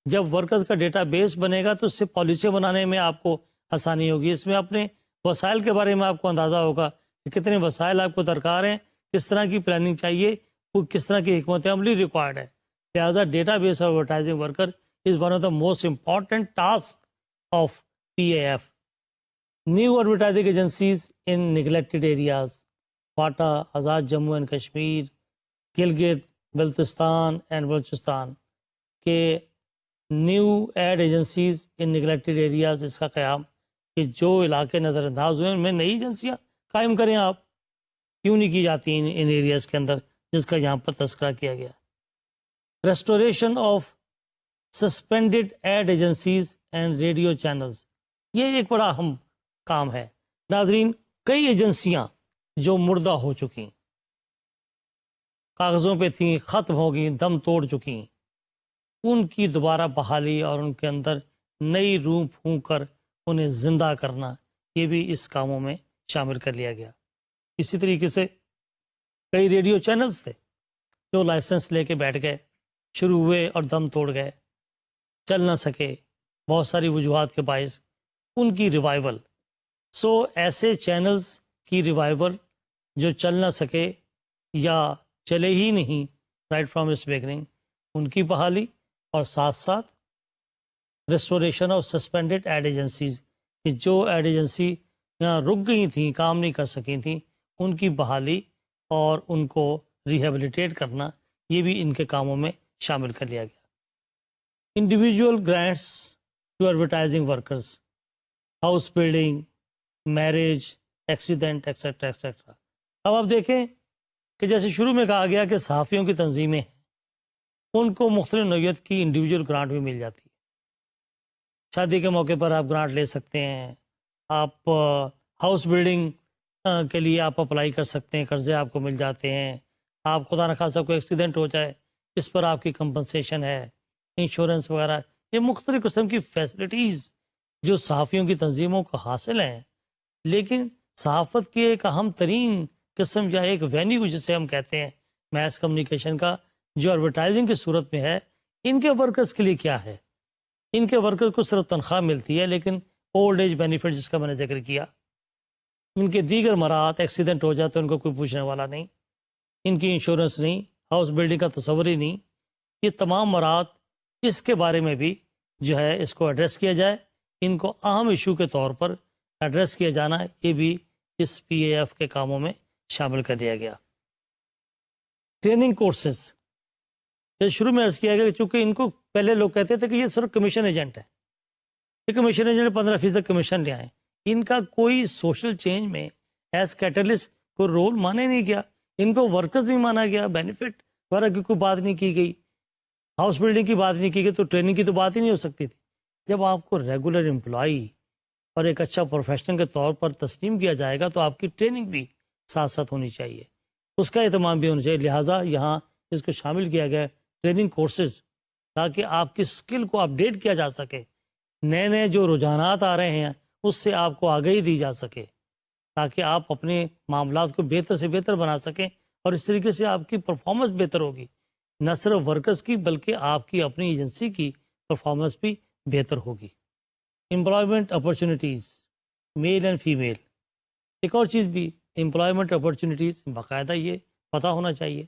جب ورکرز کا ڈیٹا بیس بنے گا تو اس سے پالیسیاں بنانے میں آپ کو آسانی ہوگی. اس میں اپنے وسائل کے بارے میں آپ کو اندازہ ہوگا کہ کتنے وسائل آپ کو درکار ہیں, کس طرح کی پلاننگ چاہیے, کس طرح کی حکمت عملی ریکوائرڈ ہے. لہٰذا database of advertising worker is one of the most important task of P A F. New advertising agencies in neglected areas. FATA, Azad Jammu and Kashmir, Gilgit Baltistan and Balochistan کے new ad agencies in neglected areas. اس کا قیام کہ جو علاقے نظر انداز ہوئے ان میں نئی ایجنسیاں قائم کریں. آپ کیوں نہیں کی جاتی ان ایریاز کے اندر جس کا یہاں پر تذکرہ کیا گیا. Restoration of suspended ad agencies and radio channels. یہ ایک بڑا اہم کام ہے. ناظرین, کئی ایجنسیاں جو مردہ ہو چکی, کاغذوں پہ تھیں, ختم ہو گئیں, دم توڑ چکی, ان کی دوبارہ بحالی اور ان کے اندر نئی روح پھونک کر انہیں زندہ کرنا, یہ بھی اس کاموں میں شامل کر لیا گیا. اسی طریقے سے کئی ریڈیو چینلز تھے جو لائسنس لے کے بیٹھ گئے, شروع ہوئے اور دم توڑ گئے, چل نہ سکے بہت ساری وجوہات کے باعث. ان کی ریوائول, ایسے چینلز کی ریوائول جو چل نہ سکے یا چلے ہی نہیں رائٹ فرام اٹس بگننگ, ان کی بحالی, اور ساتھ ساتھ restoration of suspended ad agencies کہ جو ایڈ ایجنسی یہاں رک گئی تھیں, کام نہیں کر سکی تھیں, ان کی بحالی اور ان کو ریہیبلیٹیٹ کرنا, یہ بھی ان کے کاموں میں شامل کر لیا گیا. Individual grants to advertising workers, house building, marriage, accident, etcetera etcetera. اب آپ دیکھیں کہ جیسے شروع میں کہا گیا کہ صحافیوں کی تنظیمیں ہیں, ان کو مختلف نوعیت کی انڈیویجول گرانٹ بھی مل جاتی ہے. شادی کے موقع پر آپ گرانٹ لے سکتے ہیں, آپ ہاؤس بلڈنگ کے لیے آپ اپلائی کر سکتے ہیں, قرضے آپ کو مل جاتے ہیں. آپ خدا نخواستہ کوئی ایکسیڈنٹ ہو جائے اس پر آپ کی کمپنسیشن ہے, انشورنس وغیرہ. یہ مختلف قسم کی فیسلٹیز جو صحافیوں کی تنظیموں کو حاصل ہیں. لیکن صحافت کی ایک اہم ترین قسم یا ایک وینیو جسے ہم کہتے ہیں میس کمیونیکیشن کا, جو ایڈورٹائزنگ کی صورت میں ہے, ان کے ورکرز کے لیے کیا ہے. ان کے ورکرز کو صرف تنخواہ ملتی ہے, لیکن اولڈ ایج بینیفٹ جس کا میں نے ذکر کیا, ان کے دیگر مراحت, ایکسیڈنٹ ہو جاتے ان کو کوئی پوچھنے والا نہیں, ان کی انشورنس نہیں, ہاؤس بلڈنگ کا تصور ہی نہیں. یہ تمام مراحت اس کے بارے میں بھی جو ہے اس کو ایڈریس کیا جائے, ان کو اہم ایشو کے طور پر ایڈریس کیا جانا, یہ بھی اس پی اے ایف کے کاموں میں شامل کر دیا گیا. ٹریننگ کورسز, یہ شروع میں عرض کیا گیا کہ چونکہ ان کو پہلے لوگ کہتے تھے کہ یہ صرف کمیشن ایجنٹ ہے, یہ کمیشن ایجنٹ 15% کمیشن لے آئیں. ان کا کوئی سوشل چینج میں ایز کیٹلسٹ کوئی رول مانا نہیں گیا, ان کو ورکرز نہیں مانا گیا, بینیفٹ وغیرہ کی کوئی بات نہیں کی گئی, ہاؤس بلڈنگ کی بات نہیں کی گئی, تو ٹریننگ کی تو بات ہی نہیں ہو سکتی تھی. جب آپ کو ریگولر امپلائی اور ایک اچھا پروفیشنل کے طور پر تسلیم کیا جائے گا تو آپ کی ٹریننگ بھی ساتھ ساتھ ہونی چاہیے, اس کا اہتمام بھی ہونا چاہیے. لہٰذا یہاں اس کو شامل کیا گیا ٹریننگ کورسز, تاکہ آپ کی اسکل کو اپڈیٹ کیا جا سکے, نئے نئے جو رجحانات آ رہے ہیں اس سے آپ کو آگاہی دی جا سکے, تاکہ آپ اپنے معاملات کو بہتر سے بہتر بنا سکیں, اور اس طریقے سے آپ کی پرفارمنس بہتر ہوگی, نہ صرف ورکرز کی بلکہ آپ کی اپنی ایجنسی کی پرفارمنس بھی بہتر ہوگی. Employment opportunities male and female, ایک اور چیز بھی امپلائمنٹ اپرچونیٹیز, باقاعدہ یہ پتہ ہونا چاہیے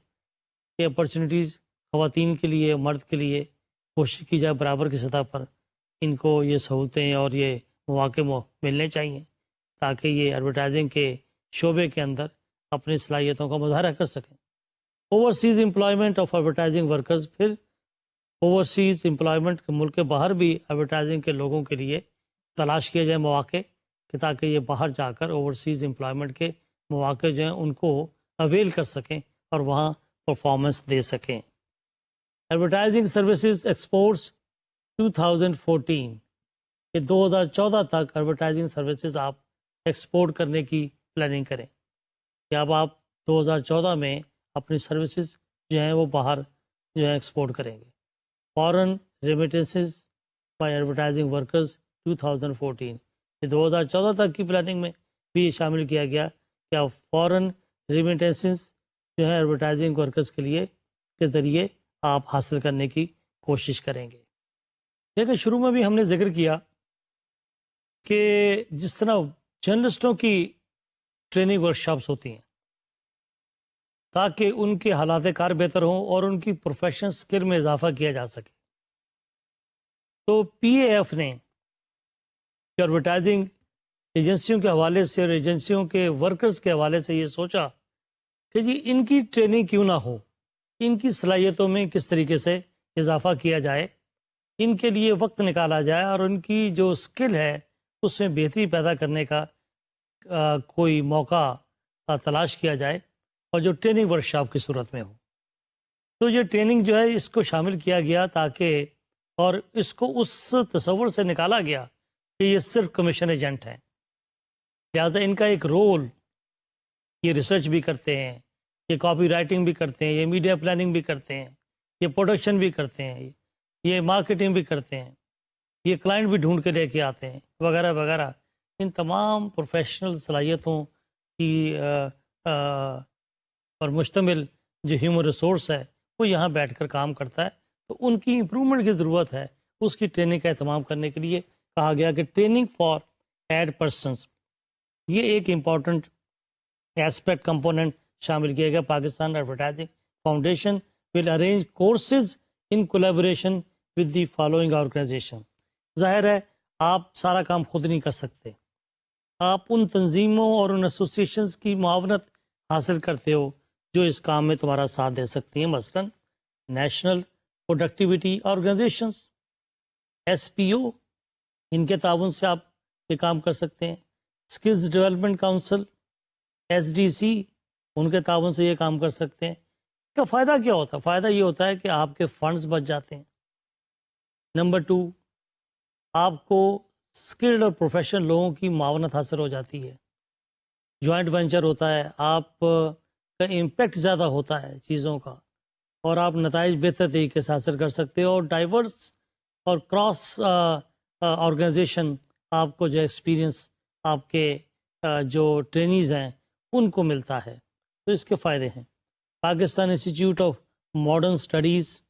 کہ اپرچونیٹیز خواتین کے لیے, مرد کے لیے کوشش کی جائے برابر کی سطح پر ان کو یہ سہولتیں اور یہ مواقع ملنے چاہیے, تاکہ یہ ایڈورٹائزنگ کے شعبے کے اندر اپنی صلاحیتوں کا مظاہرہ کر سکیں. Overseas employment of advertising workers, پھر اوورسیز امپلائمنٹ ملک کے باہر بھی ایڈورٹائزنگ کے لوگوں کے لیے تلاش کیے جائے مواقع, کہ تاکہ یہ باہر جا کر اوورسیز امپلائمنٹ کے مواقع جو ہیں ان کو اویل کر سکیں اور وہاں پرفارمنس دے سکیں. ایڈورٹائزنگ سروسز ایکسپورٹس 2014 کہ 2014 تک ایڈورٹائزنگ سروسز آپ ایکسپورٹ کرنے کی پلاننگ کریں کہ اب آپ 2014 میں اپنی سروسز جو ہیں وہ باہر جو ہے ایکسپورٹ کریں گے. Foreign remittances by advertising workers 2014 کہ 2014 تک کی پلاننگ میں بھی یہ شامل کیا گیا کہ آپ فارن ریمیٹنسز جو ہے ایڈورٹائزنگ ورکرز کے لیے کے ذریعے آپ حاصل کرنے کی کوشش کریں گے. لیکن شروع میں بھی ہم نے ذکر کیا کہ جس طرح جرنلسٹوں کی ٹریننگ ورکشاپس ہوتی ہیں تاکہ ان کے حالات کار بہتر ہوں اور ان کی پروفیشنل سکل میں اضافہ کیا جا سکے، تو پی اے ایف نے ایڈورٹائزنگ ایجنسیوں کے حوالے سے اور ایجنسیوں کے ورکرز کے حوالے سے یہ سوچا کہ جی ان کی ٹریننگ کیوں نہ ہو، ان کی صلاحیتوں میں کس طریقے سے اضافہ کیا جائے، ان کے لیے وقت نکالا جائے اور ان کی جو سکل ہے اس میں بہتری پیدا کرنے کا کوئی موقع تلاش کیا جائے اور جو ٹریننگ ورکشاپ کی صورت میں ہو. تو یہ ٹریننگ جو ہے اس کو شامل کیا گیا تاکہ اور اس کو اس تصور سے نکالا گیا کہ یہ صرف کمیشن ایجنٹ ہیں، لہٰذا ان کا ایک رول، یہ ریسرچ بھی کرتے ہیں، یہ کاپی رائٹنگ بھی کرتے ہیں، یہ میڈیا پلاننگ بھی کرتے ہیں، یہ پروڈکشن بھی کرتے ہیں، یہ مارکیٹنگ بھی کرتے ہیں، یہ کلائنٹ بھی ڈھونڈ کے لے کے آتے ہیں وغیرہ وغیرہ. ان تمام پروفیشنل صلاحیتوں کی پر مشتمل جو ہیومن ریسورس ہے وہ یہاں بیٹھ کر کام کرتا ہے. تو ان کی امپرومنٹ کی ضرورت ہے، اس کی ٹریننگ کا اہتمام کرنے کے لیے کہا گیا کہ ٹریننگ فار ایڈ پرسنس یہ ایک امپورٹنٹ ایسپیکٹ کمپوننٹ شامل کیا گیا. Pakistan advertising foundation will arrange courses in collaboration with the following organisation. ظاہر ہے آپ سارا کام خود نہیں کر سکتے، آپ ان تنظیموں اور ان ایسوسیشنز کی معاونت حاصل کرتے ہو جو اس کام میں تمہارا ساتھ دے سکتی ہیں. مثلا نیشنل پروڈکٹیوٹی آرگنائزیشنز SPO، ان کے تعاون سے آپ یہ کام کر سکتے ہیں. اسکلز ڈیولپمنٹ کاؤنسل SDC، ان کے تعاون سے یہ کام کر سکتے ہیں. اس کا فائدہ کیا ہوتا ہے؟ فائدہ یہ ہوتا ہے کہ آپ کے فنڈز بچ جاتے ہیں. نمبر 2، آپ کو اسکلڈ اور پروفیشنل لوگوں کی معاونت حاصل ہو جاتی ہے، جوائنٹ وینچر ہوتا ہے، آپ کا امپیکٹ زیادہ ہوتا ہے چیزوں کا اور آپ نتائج بہتر طریقے سے حاصل کر سکتے ہو. اور ڈائیورس اور کراس آرگنائزیشن آپ کو جو ایکسپیرینس آپ کے جو ٹرینیز ہیں ان کو ملتا ہے. تو اس کے فائدے ہیں. Pakistan institute of modern studies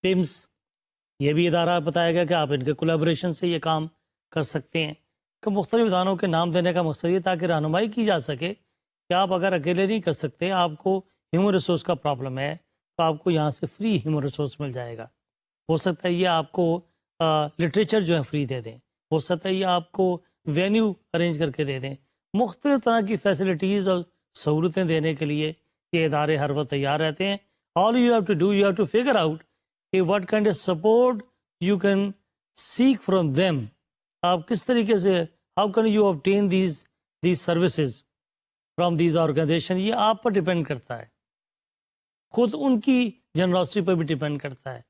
PIMS، یہ بھی ادارہ بتایا گیا کہ آپ ان کے کولیبوریشن سے یہ کام کر سکتے ہیں. کہ مختلف اداروں کے نام دینے کا مقصد یہ تاکہ رہنمائی کی جا سکے کہ آپ اگر اکیلے نہیں کر سکتے، آپ کو ہیومن ریسورس کا پرابلم ہے تو آپ کو یہاں سے فری ہیومن ریسورس مل جائے گا. ہو سکتا ہے یہ آپ کو لٹریچر جو ہے فری دے دیں، ہو سکتا ہے یہ آپ کو وینیو ارینج کر کے دے دیں. مختلف طرح کی فیسلٹیز اور سہولتیں دینے کے لیے یہ ادارے ہر وقت تیار رہتے ہیں. All you have to do, you have to figure out کہ what kind of support you can seek from them. آپ کس طریقے سے how can you obtain these services from these organisation. یہ آپ پر ڈپینڈ کرتا ہے، خود ان کی جنراسٹی پر بھی ڈپینڈ کرتا ہے.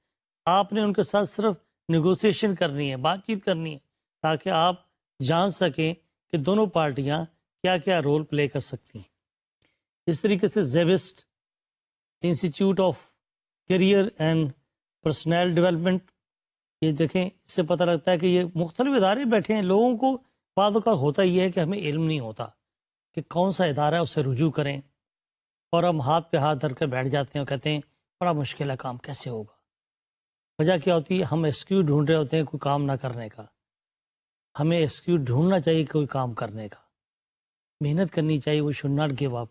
آپ نے ان کے ساتھ صرف نیگوسیشن کرنی ہے، بات چیت کرنی ہے تاکہ آپ جان سکیں کہ دونوں پارٹیاں کیا کیا رول پلے کر سکتی ہیں. اس طریقے سے SZABIST institute of career and personal development, یہ دیکھیں اس سے پتہ لگتا ہے کہ یہ مختلف ادارے بیٹھے ہیں. لوگوں کو بعض اوقات ہوتا یہ ہے کہ ہمیں علم نہیں ہوتا کہ کون سا ادارہ ہے، اسے رجوع کریں، اور ہم ہاتھ پہ ہاتھ دھر کر بیٹھ جاتے ہیں اور کہتے ہیں بڑا مشکل ہے، کام کیسے ہوگا. وجہ کیا ہوتی ہے؟ ہم ایکسکیوز ڈھونڈ رہے ہوتے ہیں کوئی کام نہ کرنے کا. ہمیں ایکسکیوز ڈھونڈنا چاہیے کوئی کام کرنے کا، محنت کرنی چاہیے. وہ should not give up.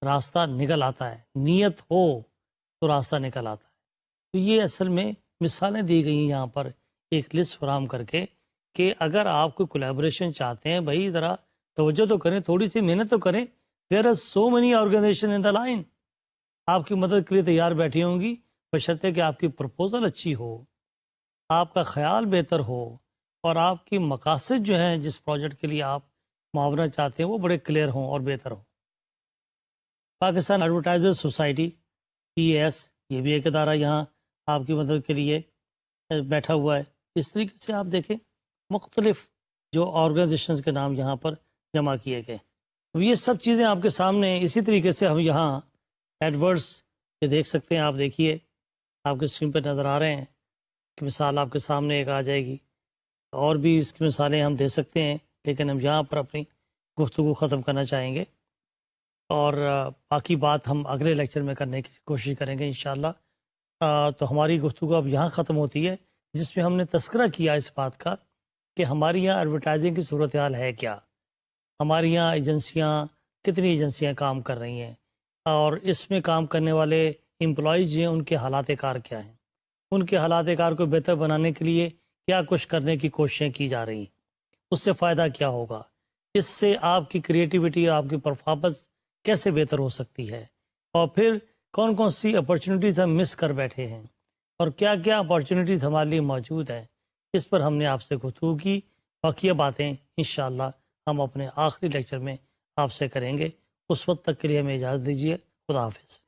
راستہ نکل آتا ہے، نیت ہو تو راستہ نکل آتا ہے. تو یہ اصل میں مثالیں دی گئی ہیں یہاں پر ایک لسٹ فراہم کر کے کہ اگر آپ کو کولیبوریشن چاہتے ہیں، بھائی ذرا توجہ تو کریں، تھوڑی سی محنت تو کریں. There are so many organisation in the line, آپ کی مدد کے لیے تیار بیٹھی ہوں گی، بشرطے کہ آپ کی پرپوزل اچھی ہو، آپ کا خیال بہتر ہو اور آپ کی مقاصد جو ہیں جس پروجیکٹ کے لیے آپ معاونت چاہتے ہیں وہ بڑے کلیئر ہوں اور بہتر ہوں. پاکستان ایڈورٹائزر سوسائٹی PAS یہ بھی ایک ادارہ یہاں آپ کی مدد کے لیے بیٹھا ہوا ہے. اس طریقے سے آپ دیکھیں مختلف جو آرگنائزیشنز کے نام یہاں پر جمع کیے گئے. یہ سب چیزیں آپ کے سامنے اسی طریقے سے ہم یہاں ایڈورڈس یہ دیکھ سکتے ہیں. آپ دیکھیے آپ کے اسکرین پہ نظر آ رہے ہیں کہ مثال آپ کے سامنے ایک آ جائے گی. اور بھی اس کی مثالیں ہم دے سکتے ہیں لیکن ہم یہاں پر اپنی گفتگو ختم کرنا چاہیں گے اور باقی بات ہم اگلے لیکچر میں کرنے کی کوشش کریں گے انشاءاللہ. تو ہماری گفتگو اب یہاں ختم ہوتی ہے جس میں ہم نے تذکرہ کیا اس بات کا کہ ہماری یہاں ایڈورٹائزنگ کی صورتحال ہے کیا، ہماری یہاں ایجنسیاں کتنی ایجنسیاں کام کر رہی ہیں اور اس میں کام کرنے والے امپلائیز جو ہیں ان کے حالات کار کیا ہیں، ان کے حالات کار کو بہتر بنانے کے لیے کیا کچھ کرنے کی کوششیں کی جا رہی ہیں، اس سے فائدہ کیا ہوگا، اس سے آپ کی کریٹیوٹی آپ کی پرفارمنس کیسے بہتر ہو سکتی ہے، اور پھر کون کون سی اپرچونیٹیز ہم مس کر بیٹھے ہیں اور کیا کیا اپرچونیٹیز ہمارے لیے موجود ہیں. اس پر ہم نے آپ سے گفتگو کی. باقی باتیں انشاءاللہ ہم اپنے آخری لیکچر میں آپ سے کریں گے. اس وقت تک کے لیے ہمیں اجازت دیجیے. خدا حافظ.